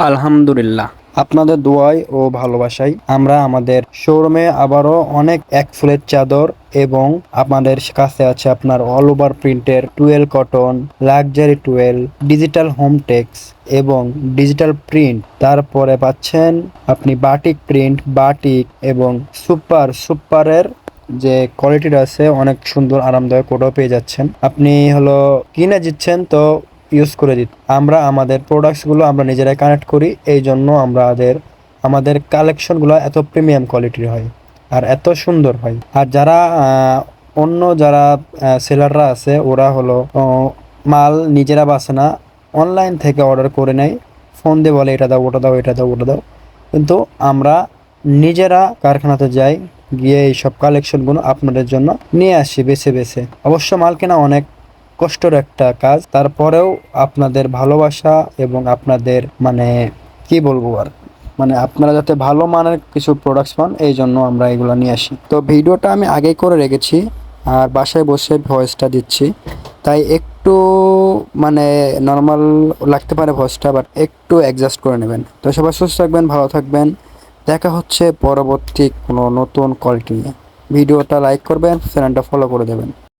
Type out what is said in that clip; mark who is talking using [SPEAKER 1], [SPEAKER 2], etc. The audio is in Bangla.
[SPEAKER 1] আলহামদুলিল্লাহ, আপনাদের দোয়ায় ও ভালোবাসায় আমরা আমাদের শোরুমে আবারও অনেক এক ফুলের চাদর এবং আপনাদের কাছে আছে আপনার অল ওভার প্রিন্টের towel cotton, luxury towel, digital home tex এবং ডিজিটাল প্রিন্ট। তারপরে পাচ্ছেন আপনি বাটিক প্রিন্ট, বাটিক এবং সুপারের যে কোয়ালিটির আছে অনেক সুন্দর আরামদায়ক, ওটাও পেয়ে যাচ্ছেন। আপনি কিনে দিচ্ছেন তো ইউজ করে দিত। আমরা আমাদের প্রোডাক্টসগুলো আমরা নিজেরাই কানেক্ট করি, এই জন্য আমাদের কালেকশনগুলো এত প্রিমিয়াম কোয়ালিটির হয় আর এত সুন্দর হয়। আর অন্য যারা সেলাররা আছে ওরা মাল নিজেরা বাসে না, অনলাইন থেকে অর্ডার করে নেয়, ফোন দিয়ে বলে এটা দাও, ওটা দাও, এটা দাও, ওটা দাও। কিন্তু আমরা নিজেরা কারখানাতে যাই, গিয়ে এইসব কালেকশনগুলো আপনাদের জন্য নিয়ে আসি বেছে বেছে। অবশ্য মাল কেনা অনেক কষ্টের একটা কাজ, তারপরেও আপনাদের ভালোবাসা এবং আপনাদের কি বলবো আর, আপনারা যাতে ভালো মানের কিছু প্রোডাক্টস পান, এই জন্য আমরা এগুলো নিয়ে আসি। তো ভিডিওটা আমি আগেই করে রেখেছি আর বাসায় বসে ভয়েসটা দিচ্ছি, তাই একটু নর্মাল লাগতে পারে ভয়েসটা, বাট একটু অ্যাডজাস্ট করে নেবেন। তো সবাই সুস্থ থাকবেন, ভালো থাকবেন। দেখা হচ্ছে পরবর্তী কোনো নতুন কোয়ালিটি নিয়ে। ভিডিওটা লাইক করবেন, চ্যানেলটা ফলো করে দেবেন।